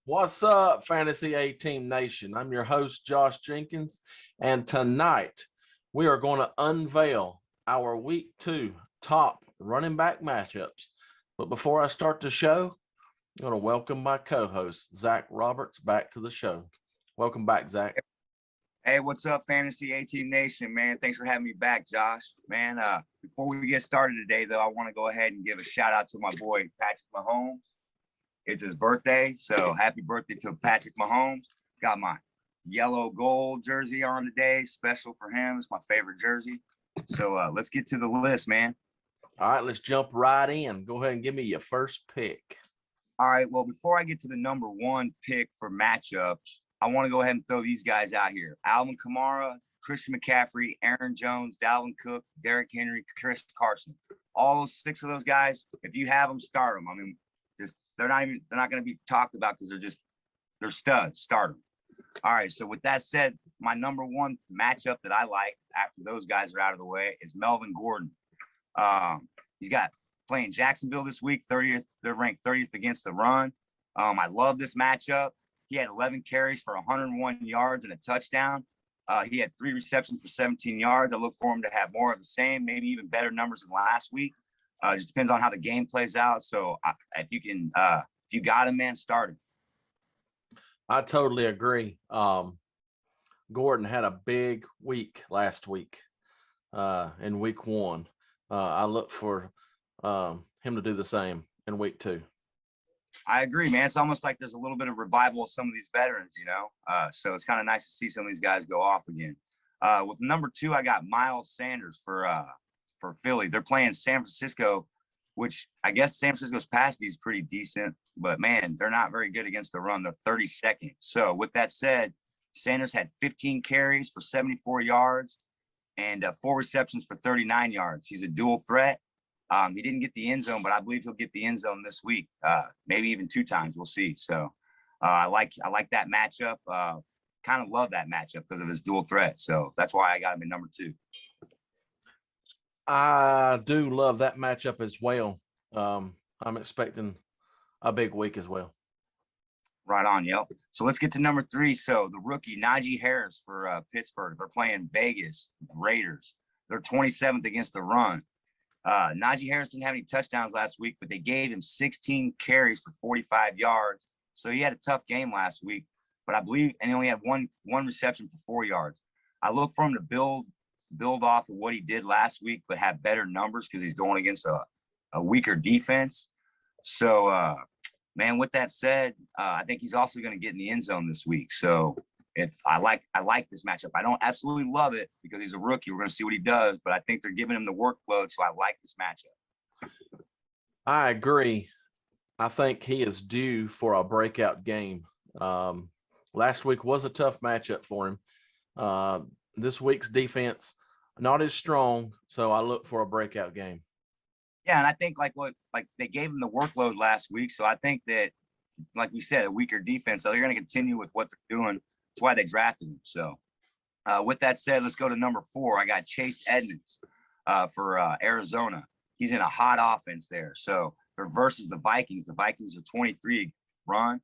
What's up, Fantasy A Team Nation? I'm your host, Josh Jenkins, and tonight we are going to unveil our Week 2 top running back matchups. But before I start the show, I'm going to welcome my co-host, Zach Roberts, back to the show. Welcome back, Zach. Hey, what's up, Fantasy A-Team Nation, man? Thanks for having me back, Josh. Man, before we get started today, though, I want to go ahead and give a shout-out to my boy, Patrick Mahomes. It's his birthday, so happy birthday to Patrick Mahomes. Got my yellow gold jersey on today, special for him. It's my favorite jersey. So let's get to the list, man. All right, let's jump right in. Go ahead and give me your first pick. All right, well, before I get to the number one pick for matchups, I want to go ahead and throw these guys out here. Alvin Kamara, Christian McCaffrey, Aaron Jones, Dalvin Cook, Derrick Henry, Chris Carson. All those six of those guys, if you have them, start them. I mean, they're not going to be talked about because they're studs. Start them. All right, so with that said, my number one matchup that I like after those guys are out of the way is Melvin Gordon. He's got playing Jacksonville this week, 30th. They're ranked 30th against the run. I love this matchup. He had 11 carries for 101 yards and a touchdown. He had 3 receptions for 17 yards. I look for him to have more of the same, maybe even better numbers than last week. It just depends on how the game plays out. So if you got him, man, start him. I totally agree. Gordon had a big week last week in week 1. I look for him to do the same in week 2. I agree, man. It's almost like there's a little bit of revival of some of these veterans, so it's kind of nice to see some of these guys go off again. With number 2, I got Miles Sanders for Philly. They're playing San Francisco, which I guess San Francisco's pass D is pretty decent, but man, they're not very good against the run. They're 32nd. So with that said, Sanders had 15 carries for 74 yards and 4 receptions for 39 yards. He's a dual threat. He didn't get the end zone, but I believe he'll get the end zone this week, maybe even 2 times. We'll see. So I like that matchup. Kind of love that matchup because of his dual threat. So that's why I got him in number 2. I do love that matchup as well. I'm expecting a big week as well. Right on, yep. So let's get to number 3. So the rookie Najee Harris for Pittsburgh. They're playing Vegas Raiders. They're 27th against the run. Najee Harris didn't have any touchdowns last week, but they gave him 16 carries for 45 yards. So he had a tough game last week, but I believe, and he only had one reception for 4 yards. I look for him to build off of what he did last week, but have better numbers because he's going against a weaker defense. So, man, with that said, I think he's also going to get in the end zone this week. So I like this matchup. I don't absolutely love it because he's a rookie. We're going to see what he does, but I think they're giving him the workload, so I like this matchup. I agree. I think he is due for a breakout game. Last week was a tough matchup for him. This week's defense not as strong, so I look for a breakout game. Yeah, and I think like they gave him the workload last week, so I think that, like we said, a weaker defense, so they're going to continue with what they're doing. That's why they drafted him. So with that said, let's go to number 4. I got Chase Edmonds for Arizona. He's in a hot offense there. So they're versus the Vikings. The Vikings are 23 run.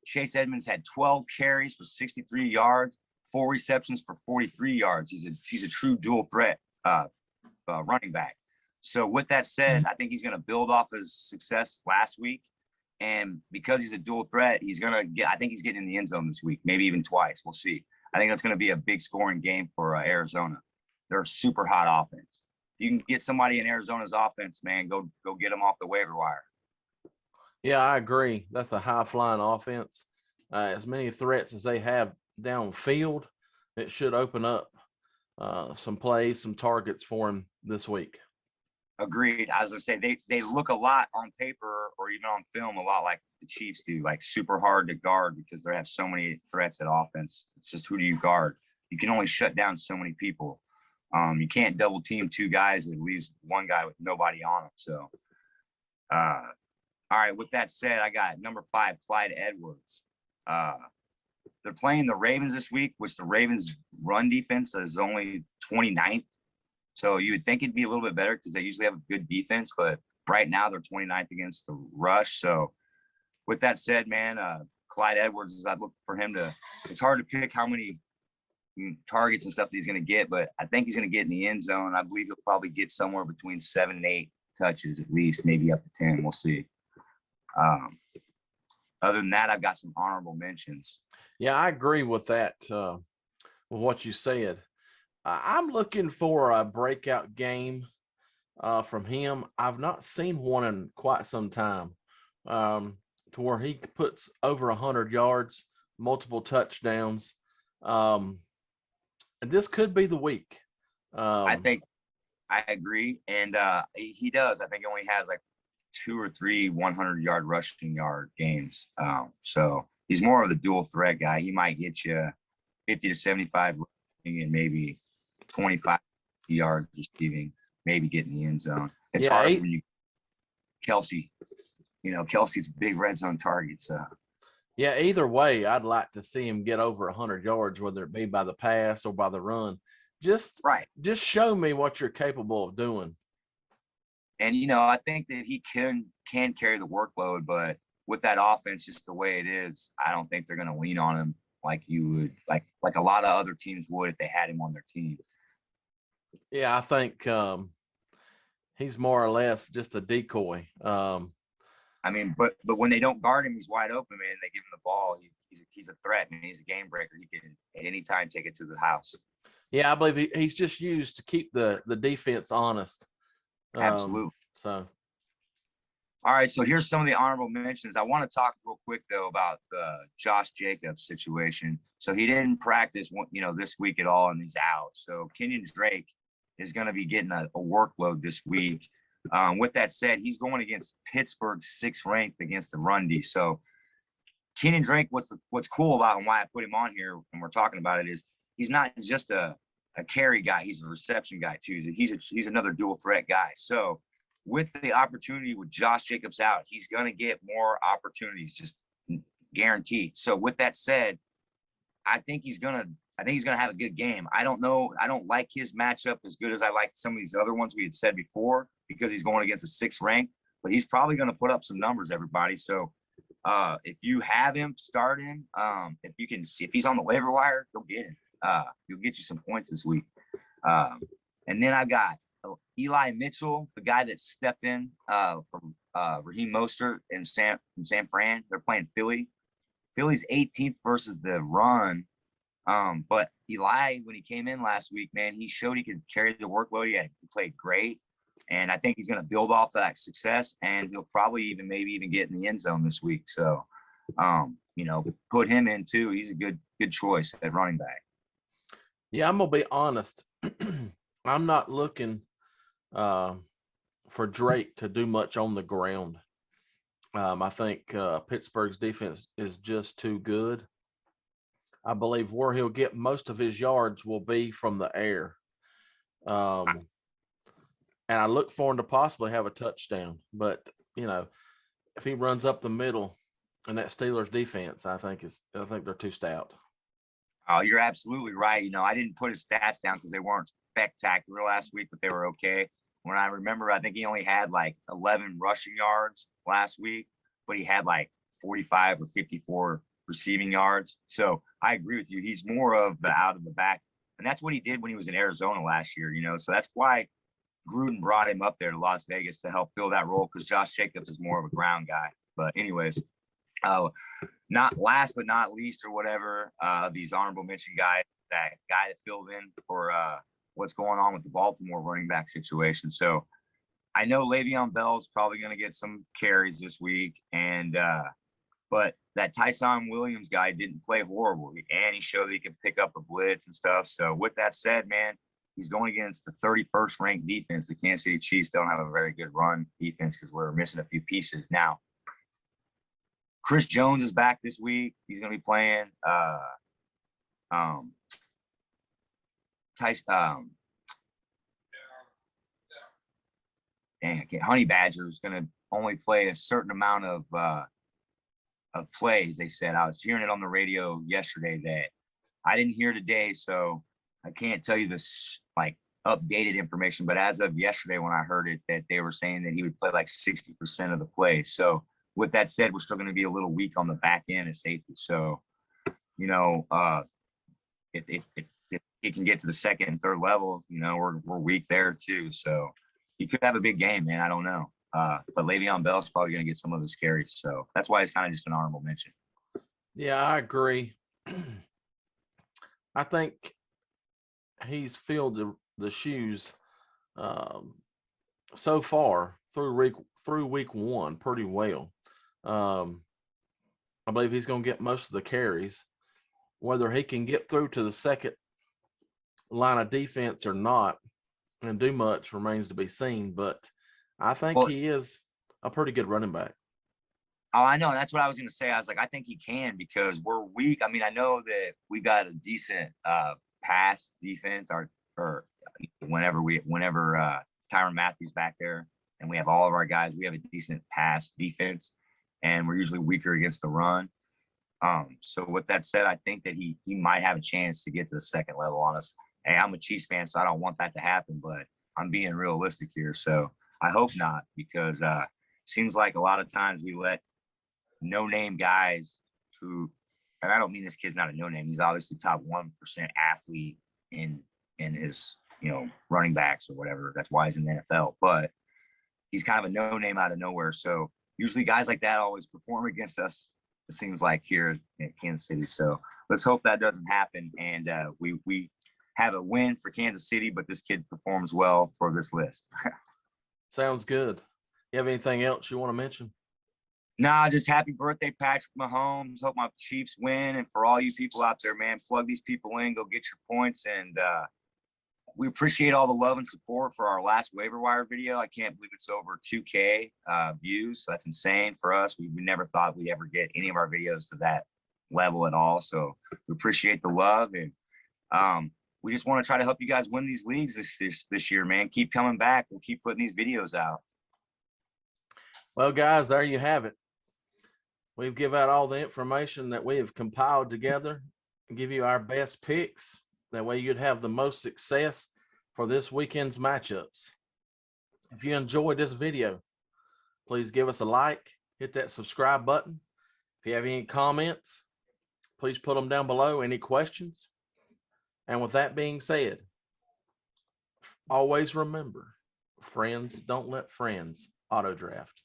Chase Edmonds had 12 carries for 63 yards, 4 receptions for 43 yards. He's a true dual threat running back. So with that said, I think he's going to build off his success last week. And because he's a dual threat, I think he's getting in the end zone this week, maybe even twice. We'll see. I think that's going to be a big scoring game for Arizona. They're a super hot offense. If you can get somebody in Arizona's offense, man, go get them off the waiver wire. Yeah, I agree. That's a high-flying offense. As many threats as they have downfield, it should open up some plays, some targets for him this week. Agreed. As I say, they look a lot on paper or even on film a lot like the Chiefs do, like super hard to guard because they have so many threats at offense. It's just, who do you guard? You can only shut down so many people. You can't double team 2 guys and leaves one guy with nobody on him. So, all right. With that said, I got number 5, Clyde Edwards. They're playing the Ravens this week, which the Ravens' run defense is only 29th. So you would think it'd be a little bit better because they usually have a good defense, but right now they're 29th against the rush. So with that said, man, Clyde Edwards, I look for him to. It's hard to pick how many targets and stuff that he's going to get, but I think he's going to get in the end zone. I believe he'll probably get somewhere between 7 and 8 touches at least, maybe up to 10. We'll see. Other than that, I've got some honorable mentions. Yeah, I agree with that, with what you said. I'm looking for a breakout game from him. I've not seen one in quite some time, to where he puts over 100 yards, multiple touchdowns. And this could be the week. I think I agree. And he does. I think he only has like 2 or 3 100-yard rushing yard games. So he's more of the dual threat guy. He might get you 50 to 75 and maybe 25 yards receiving, maybe get in the end zone. It's hard when you Kelsey. Kelsey's a big red zone target. So yeah, either way, I'd like to see him get over 100 yards, whether it be by the pass or by the run. Just show me what you're capable of doing. And I think that he can carry the workload, but with that offense, just the way it is, I don't think they're going to lean on him like you would, like a lot of other teams would if they had him on their team. Yeah, I think he's more or less just a decoy. I mean, but when they don't guard him, he's wide open, man. They give him the ball. He's a threat, man. He's a game breaker. He can at any time take it to the house. Yeah, I believe he's just used to keep the defense honest. Absolutely. So, all right. So here's some of the honorable mentions. I want to talk real quick though about the Josh Jacobs situation. So he didn't practice, this week at all, and he's out. So Kenyon Drake is going to be getting a workload this week. With that said, he's going against Pittsburgh's 6th ranked against the run D. So Kenyon Drake, what's cool about him, why I put him on here when we're talking about it, is he's not just a carry guy, he's a reception guy too. He's another dual threat guy. So with the opportunity with Josh Jacobs out, he's going to get more opportunities, just guaranteed. So with that said, I think he's going to have a good game. I don't know. I don't like his matchup as good as I like some of these other ones we had said before, because he's going against a 6th rank, but he's probably going to put up some numbers, everybody. So if you have him, start him. If you can see if he's on the waiver wire, go get him. He'll get you some points this week. And then I got Eli Mitchell, the guy that stepped in from Raheem Mostert and San Fran. They're playing Philly. Philly's 18th versus the run. But Eli, when he came in last week, man, he showed he could carry the workload. He played great. And I think he's going to build off that success, and he'll probably maybe even get in the end zone this week. So, put him in too. He's a good choice at running back. Yeah, I'm going to be honest. I'm not looking for Drake to do much on the ground. I think Pittsburgh's defense is just too good. I believe where he'll get most of his yards will be from the air. And I look for him to possibly have a touchdown. But, if he runs up the middle in that Steelers defense, I think they're too stout. Oh, you're absolutely right. I didn't put his stats down because they weren't spectacular last week, but they were okay. When I remember, I think he only had like 11 rushing yards last week, but he had like 45 or 54 receiving yards. So I agree with you. He's more of the out of the back. And that's what he did when he was in Arizona last year, So that's why Gruden brought him up there to Las Vegas to help fill that role, because Josh Jacobs is more of a ground guy. But anyways, not last but not least or whatever, these honorable mention guys, that guy that filled in for what's going on with the Baltimore running back situation. So I know Le'Veon Bell's probably going to get some carries this week, and but that Tyson Williams guy didn't play horrible, and he showed that he could pick up a blitz and stuff. So with that said, man, he's going against the 31st ranked defense. The Kansas City Chiefs don't have a very good run defense because we're missing a few pieces. Now, Chris Jones is back this week. He's going to be playing Honey Badger is going to only play a certain amount of plays, they said. I was hearing it on the radio yesterday that I didn't hear today, so I can't tell you this like updated information, but as of yesterday when I heard it, that they were saying that he would play like 60% of the plays. So with that said, we're still going to be a little weak on the back end of safety. So, you know, if he can get to the second and third level, you know, we're weak there too. So he could have a big game, man. I don't know. But Le'Veon Bell's probably going to get some of his carries. So that's why it's kind of just an honorable mention. Yeah, I agree. I think he's filled the shoes so far through week one pretty well. I believe he's going to get most of the carries. Whether he can get through to the second line of defense or not and do much remains to be seen. But I think he is a pretty good running back. Oh, I know. That's what I was going to say. I was like, I think he can because we're weak. I mean, I know that we got a decent pass defense or whenever Tyrann Mathieu's back there and we have all of our guys, we have a decent pass defense and we're usually weaker against the run. So with that said, I think that he might have a chance to get to the second level on us. Hey, I'm a Chiefs fan, so I don't want that to happen, but I'm being realistic here. So I hope not, because it seems like a lot of times we let no-name guys who, and I don't mean this kid's not a no-name. He's obviously top 1% athlete in his, you know, running backs or whatever. That's why he's in the NFL. But he's kind of a no-name out of nowhere. So usually guys like that always perform against us, it seems like, here in Kansas City. So let's hope that doesn't happen. And we have a win for Kansas City, but this kid performs well for this list. Sounds good. You have anything else you want to mention? Nah, just happy birthday, Patrick Mahomes. Hope my Chiefs win. And for all you people out there, man, plug these people in, go get your points. And we appreciate all the love and support for our last waiver wire video. I can't believe it's over 2K views. So that's insane for us. We never thought we'd ever get any of our videos to that level at all. So we appreciate the love. And we just want to try to help you guys win these leagues this year, man. Keep coming back. We'll keep putting these videos out. Well, guys, there you have it. We've given out all the information that we have compiled together and give you our best picks. That way you'd have the most success for this weekend's matchups. If you enjoyed this video, please give us a like, hit that subscribe button. If you have any comments, please put them down below. Any questions? And with that being said, always remember, friends don't let friends auto draft.